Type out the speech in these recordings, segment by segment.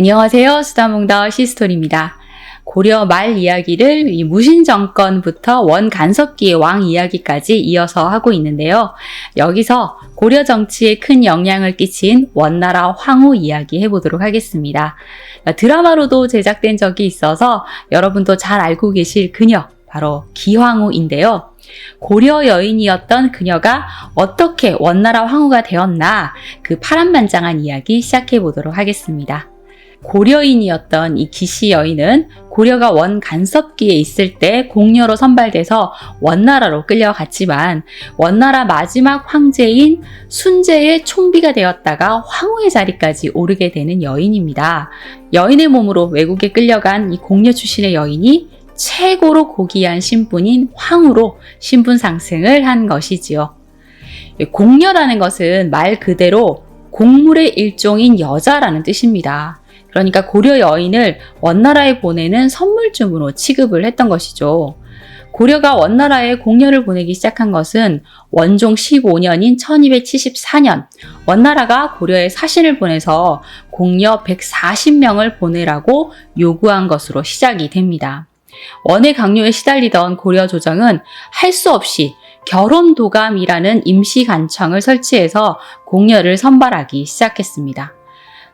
안녕하세요. 수다몽다 시스토리입니다. 고려 말 이야기를 무신정권부터 원간섭기의 왕 이야기까지 이어서 하고 있는데요. 여기서 고려 정치에 큰 영향을 끼친 원나라 황후 이야기 해보도록 하겠습니다. 드라마로도 제작된 적이 있어서 여러분도 잘 알고 계실 그녀, 바로 기황후인데요. 고려 여인이었던 그녀가 어떻게 원나라 황후가 되었나, 그 파란만장한 이야기 시작해 보도록 하겠습니다. 고려인이었던 이 기시 여인은 고려가 원간섭기에 있을 때 공녀로 선발돼서 원나라로 끌려갔지만 원나라 마지막 황제인 순제의 총비가 되었다가 황후의 자리까지 오르게 되는 여인입니다. 여인의 몸으로 외국에 끌려간 이 공녀 출신의 여인이 최고로 고귀한 신분인 황후로 신분 상승을 한 것이지요. 공녀라는 것은 말 그대로 곡물의 일종인 여자라는 뜻입니다. 그러니까 고려 여인을 원나라에 보내는 선물쯤으로 취급을 했던 것이죠. 고려가 원나라에 공녀를 보내기 시작한 것은 원종 15년인 1274년, 원나라가 고려에 사신을 보내서 공녀 140명을 보내라고 요구한 것으로 시작이 됩니다. 원의 강요에 시달리던 고려 조정은 할 수 없이 결혼도감이라는 임시관청을 설치해서 공녀를 선발하기 시작했습니다.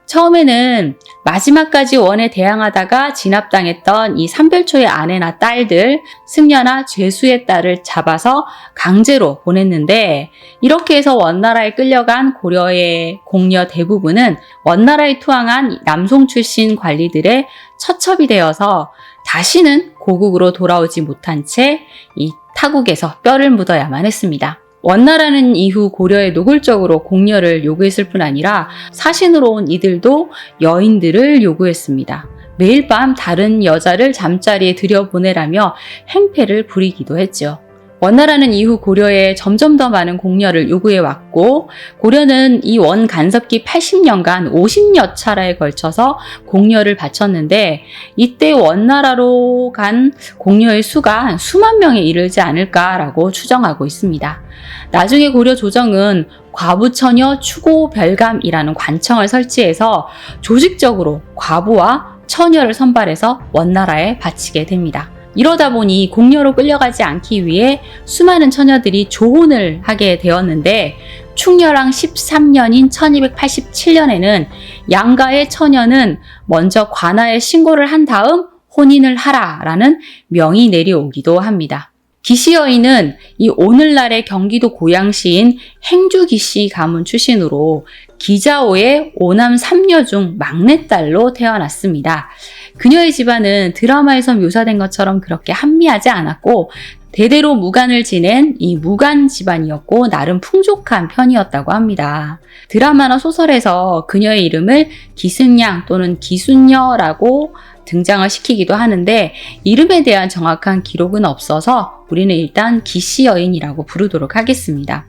처음에는 마지막까지 원에 대항하다가 진압당했던 이 삼별초의 아내나 딸들, 승려나 죄수의 딸을 잡아서 강제로 보냈는데, 이렇게 해서 원나라에 끌려간 고려의 공녀 대부분은 원나라에 투항한 남송 출신 관리들의 처첩이 되어서 다시는 고국으로 돌아오지 못한 채 이 타국에서 뼈를 묻어야만 했습니다. 원나라는 이후 고려에 노골적으로 공녀를 요구했을 뿐 아니라 사신으로 온 이들도 여인들을 요구했습니다. 매일 밤 다른 여자를 잠자리에 들여보내라며 행패를 부리기도 했죠. 원나라는 이후 고려에 점점 더 많은 공녀를 요구해왔고, 고려는 이 원간섭기 80년간 50여 차례에 걸쳐서 공녀를 바쳤는데, 이때 원나라로 간 공녀의 수가 수만 명에 이르지 않을까라고 추정하고 있습니다. 나중에 고려 조정은 과부처녀 추고별감이라는 관청을 설치해서 조직적으로 과부와 처녀를 선발해서 원나라에 바치게 됩니다. 이러다 보니 공녀로 끌려가지 않기 위해 수많은 처녀들이 조혼을 하게 되었는데, 충렬왕 13년인 1287년에는 양가의 처녀는 먼저 관아에 신고를 한 다음 혼인을 하라라는 명이 내려오기도 합니다. 기시 여인은 이 오늘날의 경기도 고양시인 행주기시 가문 출신으로 기자호의 5남 3녀 중 막내딸로 태어났습니다. 그녀의 집안은 드라마에서 묘사된 것처럼 그렇게 한미하지 않았고, 대대로 무관을 지낸 이 무관 집안이었고 나름 풍족한 편이었다고 합니다. 드라마나 소설에서 그녀의 이름을 기승양 또는 기순녀라고 등장을 시키기도 하는데, 이름에 대한 정확한 기록은 없어서 우리는 일단 기시 여인이라고 부르도록 하겠습니다.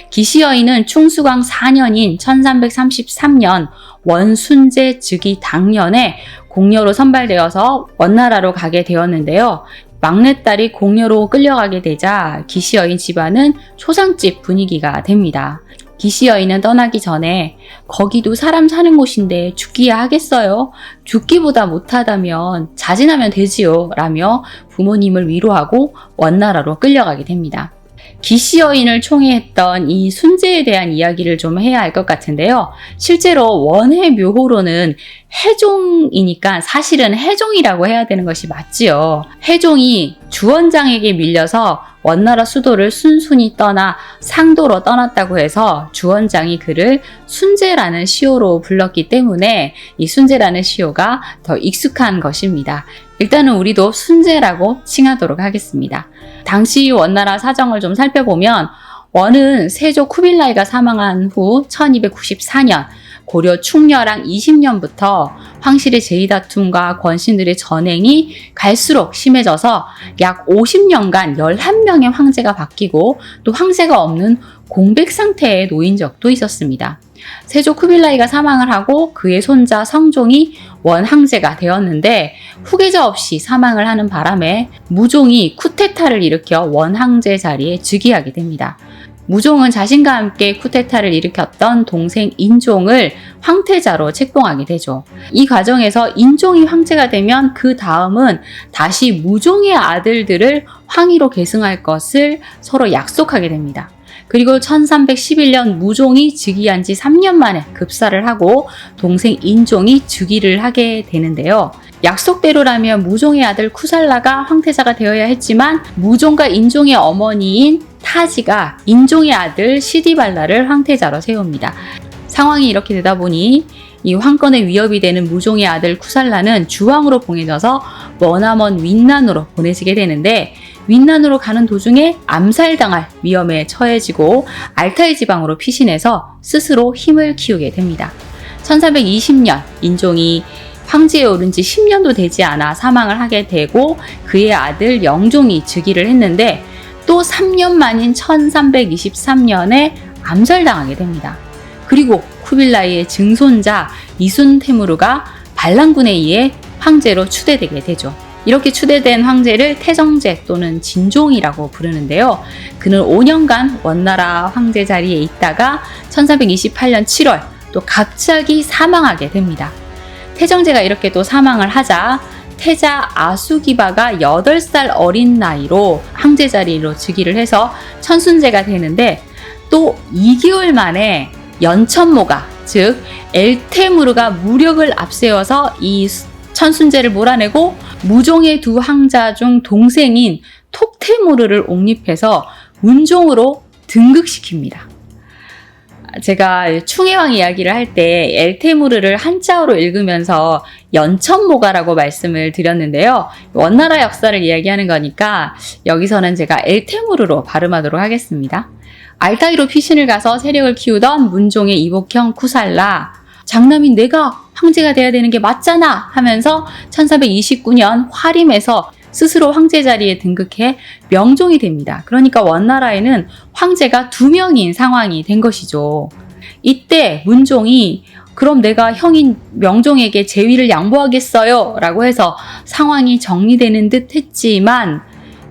기시 여인은 충수광 4년인 1333년 원순제 즉위 당년에 공녀로 선발되어서 원나라로 가게 되었는데요. 막내딸이 공녀로 끌려가게 되자 기시 여인 집안은 초상집 분위기가 됩니다. 기시 여인은 떠나기 전에 거기도 사람 사는 곳인데 죽기야 하겠어요? 죽기보다 못하다면 자진하면 되지요 라며 부모님을 위로하고 원나라로 끌려가게 됩니다. 기시 여인을 총애했던 이 순제에 대한 이야기를 좀 해야 할 것 같은데요. 실제로 원의 묘호로는 해종이니까 사실은 해종이라고 해야 되는 것이 맞지요. 해종이 주원장에게 밀려서 원나라 수도를 순순히 떠나 상도로 떠났다고 해서 주원장이 그를 순제라는 시호로 불렀기 때문에 이 순제라는 시호가 더 익숙한 것입니다. 일단은 우리도 순제라고 칭하도록 하겠습니다. 당시 원나라 사정을 좀 살펴보면, 원은 세조 쿠빌라이가 사망한 후 1294년 고려 충렬왕 20년부터 황실의 제의다툼과 권신들의 전행이 갈수록 심해져서 약 50년간 11명의 황제가 바뀌고 또 황제가 없는 공백 상태에 놓인 적도 있었습니다. 세조 쿠빌라이가 사망을 하고 그의 손자 성종이 원황제가 되었는데, 후계자 없이 사망을 하는 바람에 무종이 쿠데타를 일으켜 원황제 자리에 즉위하게 됩니다. 무종은 자신과 함께 쿠데타를 일으켰던 동생 인종을 황태자로 책봉하게 되죠. 이 과정에서 인종이 황제가 되면 그 다음은 다시 무종의 아들들을 황위로 계승할 것을 서로 약속하게 됩니다. 그리고 1311년 무종이 즉위한 지 3년 만에 급사를 하고 동생 인종이 즉위를 하게 되는데요. 약속대로라면 무종의 아들 쿠살라가 황태자가 되어야 했지만 무종과 인종의 어머니인 타지가 인종의 아들 시디발라를 황태자로 세웁니다. 상황이 이렇게 되다 보니 이 황권의 위협이 되는 무종의 아들 쿠살라는 주왕으로 봉해져서 머나먼 윈난으로 보내지게 되는데 윈난으로 가는 도중에 암살당할 위험에 처해지고 알타이 지방으로 피신해서 스스로 힘을 키우게 됩니다. 1320년 인종이 황제에 오른 지 10년도 되지 않아 사망을 하게 되고 그의 아들 영종이 즉위를 했는데 또 3년 만인 1323년에 암살당하게 됩니다. 그리고 쿠빌라이의 증손자 이순테무르가 반란군에 의해 황제로 추대되게 되죠. 이렇게 추대된 황제를 태정제 또는 진종이라고 부르는데요. 그는 5년간 원나라 황제 자리에 있다가 1328년 7월 또 갑자기 사망하게 됩니다. 태정제가 이렇게 또 사망을 하자 태자 아수기바가 8살 어린 나이로 황제 자리로 즉위를 해서 천순제가 되는데 또 2개월 만에 연천모가 즉 엘테무르가 무력을 앞세워서 이 천순제를 몰아내고 무종의 두 황자 중 동생인 톡테무르를 옹립해서 문종으로 등극시킵니다. 제가 충해왕 이야기를 할 때 엘테무르를 한자어로 읽으면서 연천모가라고 말씀을 드렸는데요. 원나라 역사를 이야기하는 거니까 여기서는 제가 엘테무르로 발음하도록 하겠습니다. 알타이로 피신을 가서 세력을 키우던 문종의 이복형 쿠살라, 장남인 내가 황제가 돼야 되는 게 맞잖아 하면서 1429년 화림에서 스스로 황제 자리에 등극해 명종이 됩니다. 그러니까 원나라에는 황제가 2명인 상황이 된 것이죠. 이때 문종이 그럼 내가 형인 명종에게 제위를 양보하겠어요 라고 해서 상황이 정리되는 듯 했지만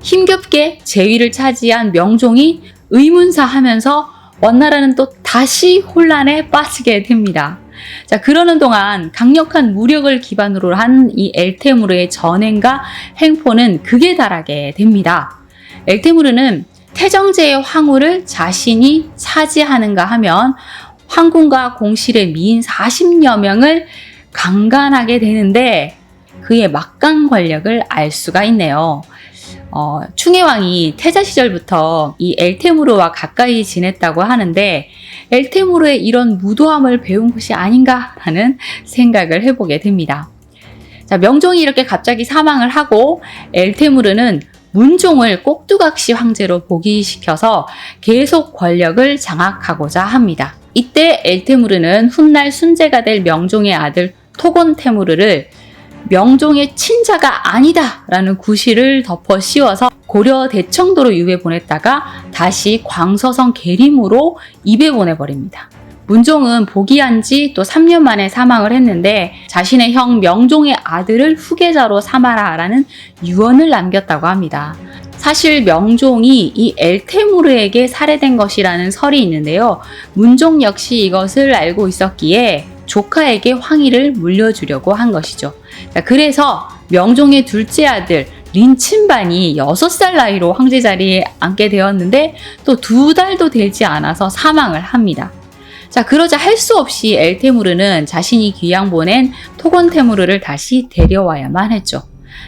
힘겹게 제위를 차지한 명종이 의문사하면서 원나라는 또 다시 혼란에 빠지게 됩니다. 자, 그러는 동안 강력한 무력을 기반으로 한 이 엘테무르의 전행과 행포는 극에 달하게 됩니다. 엘테무르는 태정제의 황후를 자신이 차지하는가 하면 황궁과 공실의 미인 40여 명을 강간하게 되는데 그의 막강 권력을 알 수가 있네요. 충해왕이 태자 시절부터 이 엘테무르와 가까이 지냈다고 하는데 엘테무르의 이런 무도함을 배운 것이 아닌가라는 생각을 해보게 됩니다. 자, 명종이 이렇게 갑자기 사망을 하고 엘테무르는 문종을 꼭두각시 황제로 복위시켜서 계속 권력을 장악하고자 합니다. 이때 엘테무르는 훗날 순제가 될 명종의 아들 토곤테무르를 명종의 친자가 아니다 라는 구실을 덮어 씌워서 고려 대청도로 유배 보냈다가 다시 광서성 계림으로 입에 보내버립니다. 문종은 복위한 지 또 3년 만에 사망을 했는데 자신의 형 명종의 아들을 후계자로 삼아라 라는 유언을 남겼다고 합니다. 사실 명종이 이 엘테무르에게 살해된 것이라는 설이 있는데요. 문종 역시 이것을 알고 있었기에 조카에게 황위를 물려주려고 한 것이죠. 그래서 명종의 둘째 아들 린친반이 6살 나이로 황제 자리에 앉게 되었는데 또 2달도 되지 않아서 사망을 합니다. 자, 그러자 할 수 없이 엘테무르는 자신이 귀양 보낸 토곤테무르를 다시 데려와야만 했죠.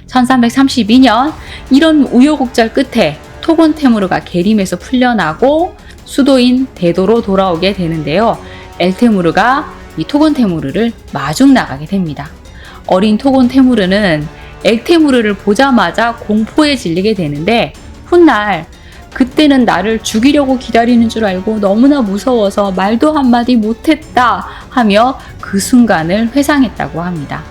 1332년 이런 우여곡절 끝에 토곤테무르가 계림에서 풀려나고 수도인 대도로 돌아오게 되는데요. 엘테무르가 이 토곤테무르를 마중 나가게 됩니다. 어린 토곤테무르는 엘테무르를 보자마자 공포에 질리게 되는데 훗날 그때는 나를 죽이려고 기다리는 줄 알고 너무나 무서워서 말도 한마디 못했다 하며 그 순간을 회상했다고 합니다.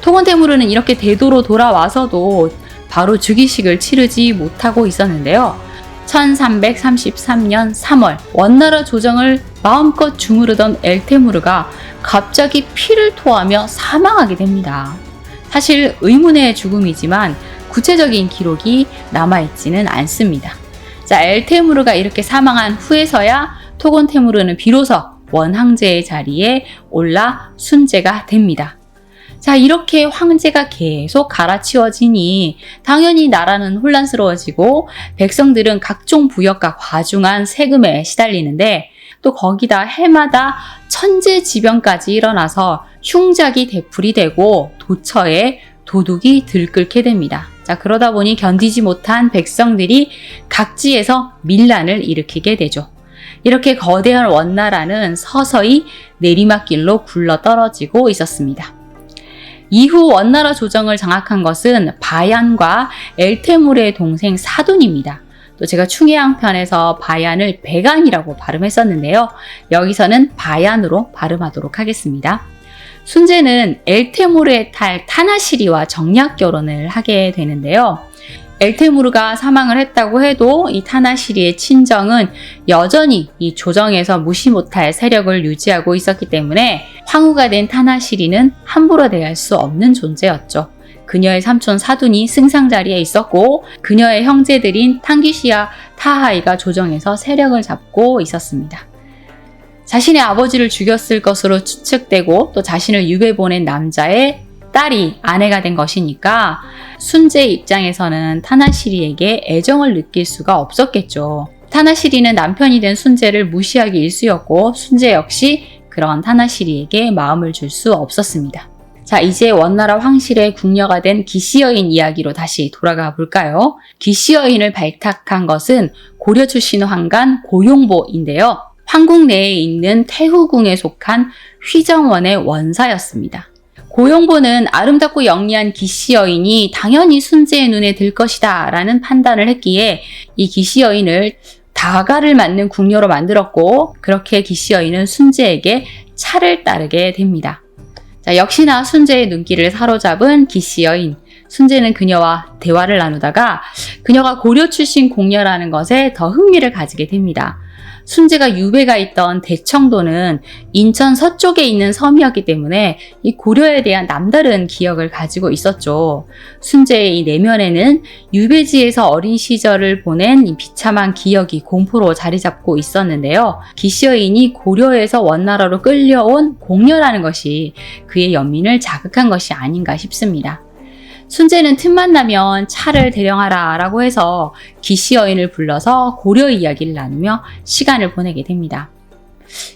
토곤테무르는 이렇게 대도로 돌아와서도 바로 즉위식을 치르지 못하고 있었는데요. 1333년 3월 원나라 조정을 마음껏 주무르던 엘테무르가 갑자기 피를 토하며 사망하게 됩니다. 사실 의문의 죽음이지만 구체적인 기록이 남아있지는 않습니다. 자, 엘테무르가 이렇게 사망한 후에서야 토곤테무르는 비로소 원황제의 자리에 올라 순제가 됩니다. 자, 이렇게 황제가 계속 갈아치워지니 당연히 나라는 혼란스러워지고 백성들은 각종 부역과 과중한 세금에 시달리는데 또 거기다 해마다 천재지변까지 일어나서 흉작이 되풀이 되고 도처에 도둑이 들끓게 됩니다. 자, 그러다 보니 견디지 못한 백성들이 각지에서 밀란을 일으키게 되죠. 이렇게 거대한 원나라는 서서히 내리막길로 굴러떨어지고 있었습니다. 이후 원나라 조정을 장악한 것은 바얀과 엘테무르의 동생 사돈입니다. 또 제가 충해양편에서 바얀을 백안이라고 발음했었는데요. 여기서는 바얀으로 발음하도록 하겠습니다. 순제는 엘테무르의 딸 타나시리와 정략 결혼을 하게 되는데요. 엘테무르가 사망을 했다고 해도 이 타나시리의 친정은 여전히 이 조정에서 무시 못할 세력을 유지하고 있었기 때문에 황후가 된 타나시리는 함부로 대할 수 없는 존재였죠. 그녀의 삼촌 사둔이 승상자리에 있었고 그녀의 형제들인 탕귀시와 타하이가 조정에서 세력을 잡고 있었습니다. 자신의 아버지를 죽였을 것으로 추측되고 또 자신을 유배 보낸 남자의 딸이 아내가 된 것이니까 순제의 입장에서는 타나시리에게 애정을 느낄 수가 없었겠죠. 타나시리는 남편이 된 순제를 무시하기 일쑤였고 순제 역시 그런 타나시리에게 마음을 줄 수 없었습니다. 자, 이제 원나라 황실의 궁녀가 된 기시 여인 이야기로 다시 돌아가 볼까요? 기시 여인을 발탁한 것은 고려 출신 황간 고용보인데요. 황궁 내에 있는 태후궁에 속한 휘정원의 원사였습니다. 고용보는 아름답고 영리한 기시 여인이 당연히 순제의 눈에 들 것이다 라는 판단을 했기에 이 기시 여인을 다가를 맞는 궁녀로 만들었고 그렇게 기시 여인은 순제에게 차를 따르게 됩니다. 자, 역시나 순제의 눈길을 사로잡은 기시 여인. 순제는 그녀와 대화를 나누다가 그녀가 고려 출신 공녀라는 것에 더 흥미를 가지게 됩니다. 순제가 유배가 있던 대청도는 인천 서쪽에 있는 섬이었기 때문에 이 고려에 대한 남다른 기억을 가지고 있었죠. 순제의 이 내면에는 유배지에서 어린 시절을 보낸 이 비참한 기억이 공포로 자리 잡고 있었는데요. 기시 여인이 고려에서 원나라로 끌려온 공녀라는 것이 그의 연민을 자극한 것이 아닌가 싶습니다. 순제는 틈만 나면 차를 대령하라 라고 해서 기시 여인을 불러서 고려 이야기를 나누며 시간을 보내게 됩니다.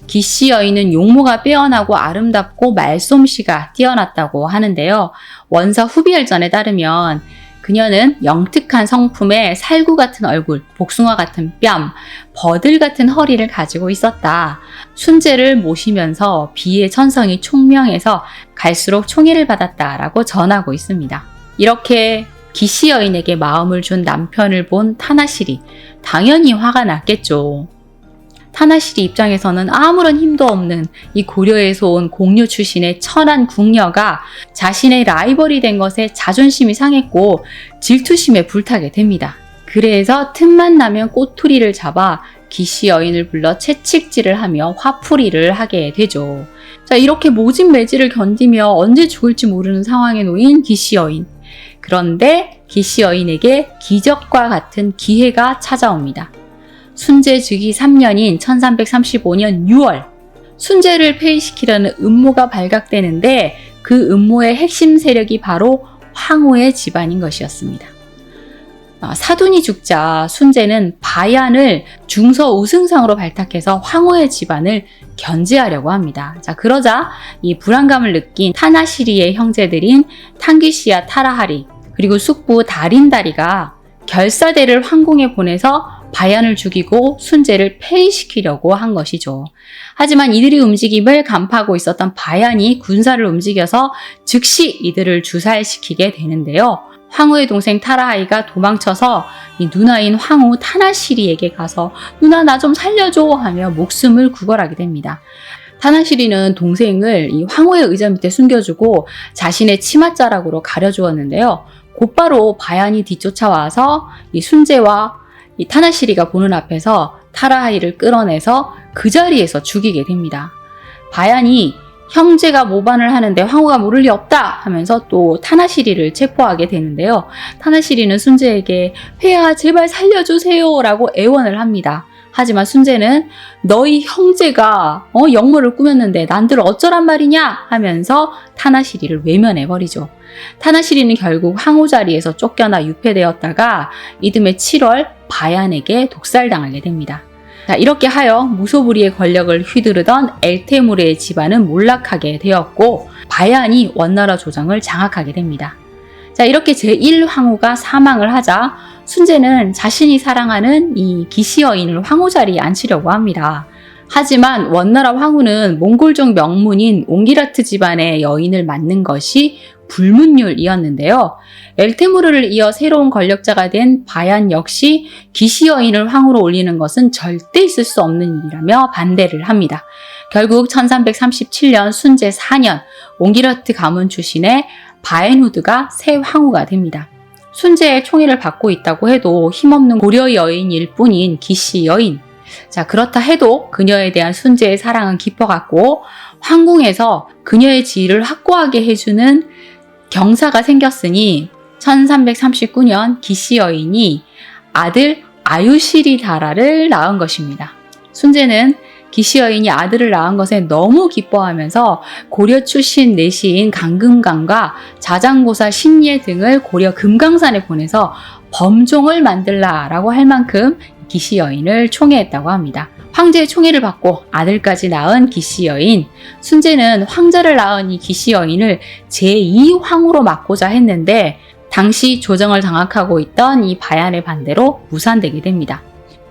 기시 여인은 용모가 빼어나고 아름답고 말솜씨가 뛰어났다고 하는데요. 원사 후비열전에 따르면 그녀는 영특한 성품에 살구 같은 얼굴, 복숭아 같은 뺨, 버들 같은 허리를 가지고 있었다. 순제를 모시면서 비의 천성이 총명해서 갈수록 총애를 받았다라고 전하고 있습니다. 이렇게 기시 여인에게 마음을 준 남편을 본 타나시리, 당연히 화가 났겠죠. 타나시리 입장에서는 아무런 힘도 없는 이 고려에서 온 공녀 출신의 천한 궁녀가 자신의 라이벌이 된 것에 자존심이 상했고 질투심에 불타게 됩니다. 그래서 틈만 나면 꼬투리를 잡아 기시 여인을 불러 채찍질을 하며 화풀이를 하게 되죠. 자, 이렇게 모진 매질을 견디며 언제 죽을지 모르는 상황에 놓인 기시 여인. 그런데 기시 여인에게 기적과 같은 기회가 찾아옵니다. 순제 즉위 3년인 1335년 6월 순제를 폐위시키려는 음모가 발각되는데 그 음모의 핵심 세력이 바로 황후의 집안인 것이었습니다. 사돈이 죽자 순제는 바얀을 중서 우승상으로 발탁해서 황후의 집안을 견제하려고 합니다. 자, 그러자 이 불안감을 느낀 타나시리의 형제들인 탕귀시와 타라하리 그리고 숙부 다린다리가 결사대를 황궁에 보내서 바얀을 죽이고 순제를 폐위시키려고 한 것이죠. 하지만 이들의 움직임을 간파하고 있었던 바얀이 군사를 움직여서 즉시 이들을 주살시키게 되는데요. 황후의 동생 타라하이가 도망쳐서 이 누나인 황후 타나시리에게 가서 누나 나 좀 살려줘 하며 목숨을 구걸하게 됩니다. 타나시리는 동생을 이 황후의 의자 밑에 숨겨주고 자신의 치맛자락으로 가려주었는데요. 곧바로 바얀이 뒤쫓아와서 이 순제와 이 타나시리가 보는 앞에서 타라하이를 끌어내서 그 자리에서 죽이게 됩니다. 바얀이 형제가 모반을 하는데 황후가 모를 리 없다 하면서 또 타나시리를 체포하게 되는데요. 타나시리는 순재에게 폐하 제발 살려주세요 라고 애원을 합니다. 하지만 순재는 너희 형제가 역모를 꾸몄는데 난들 어쩌란 말이냐 하면서 타나시리를 외면해버리죠. 타나시리는 결국 황후 자리에서 쫓겨나 유폐되었다가 이듬해 7월 바얀에게 독살당하게 됩니다. 자, 이렇게 하여 무소불위의 권력을 휘두르던 엘테무르의 집안은 몰락하게 되었고 바얀이 원나라 조정을 장악하게 됩니다. 자, 이렇게 제1황후가 사망을 하자 순재는 자신이 사랑하는 이 기시 여인을 황후 자리에 앉히려고 합니다. 하지만 원나라 황후는 몽골족 명문인 옹기라트 집안의 여인을 맡는 것이 불문율이었는데요. 엘테무르를 이어 새로운 권력자가 된 바얀 역시 기시 여인을 황후로 올리는 것은 절대 있을 수 없는 일이라며 반대를 합니다. 결국 1337년 순재 4년 옹기라트 가문 출신의 바엔후드가 새 황후가 됩니다. 순재의 총애를 받고 있다고 해도 힘없는 고려 여인일 뿐인 기시 여인. 자, 그렇다 해도 그녀에 대한 순재의 사랑은 깊어갔고 황궁에서 그녀의 지위를 확고하게 해주는 경사가 생겼으니 1339년 기시 여인이 아들 아유시리다라를 낳은 것입니다. 순재는 기시 여인이 아들을 낳은 것에 너무 기뻐하면서 고려 출신 내시인 강금강과 자장고사 신예 등을 고려 금강산에 보내서 범종을 만들라라고 할 만큼 기시 여인을 총애했다고 합니다. 황제의 총애를 받고 아들까지 낳은 기시 여인, 순재는 황자를 낳은 이 기시 여인을 제2황후로 맡고자 했는데 당시 조정을 장악하고 있던 이 바얀의 반대로 무산되게 됩니다.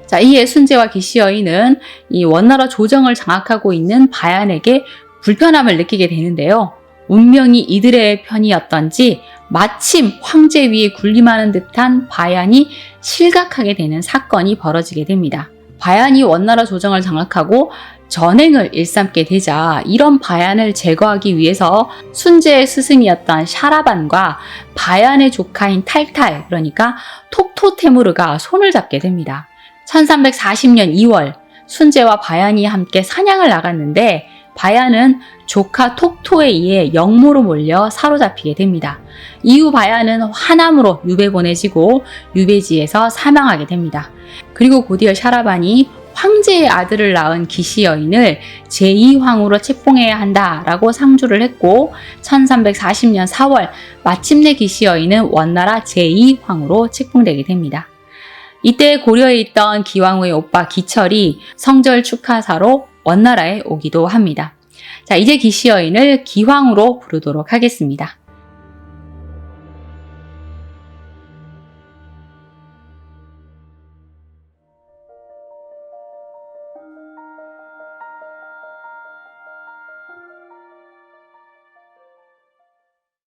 자, 이에 순재와 기시 여인은 이 원나라 조정을 장악하고 있는 바얀에게 불편함을 느끼게 되는데요. 운명이 이들의 편이었던지 마침 황제 위에 군림하는 듯한 바얀이 실각하게 되는 사건이 벌어지게 됩니다. 바얀이 원나라 조정을 장악하고 전행을 일삼게 되자 이런 바얀을 제거하기 위해서 순재의 스승이었던 샤라반과 바얀의 조카인 탈탈, 그러니까 톡토테무르가 손을 잡게 됩니다. 1340년 2월 순재와 바얀이 함께 사냥을 나갔는데 바얀은 조카 톡토에 의해 역모로 몰려 사로잡히게 됩니다. 이후 바얀은 화남으로 유배 보내지고 유배지에서 사망하게 됩니다. 그리고 곧이어 샤라반이 황제의 아들을 낳은 기시 여인을 제2황후로 책봉해야 한다라고 상주를 했고 1340년 4월 마침내 기시 여인은 원나라 제2황후로 책봉되게 됩니다. 이때 고려에 있던 기왕후의 오빠 기철이 성절 축하사로 원나라에 오기도 합니다. 자, 이제 기시 여인을 기황후로 부르도록 하겠습니다.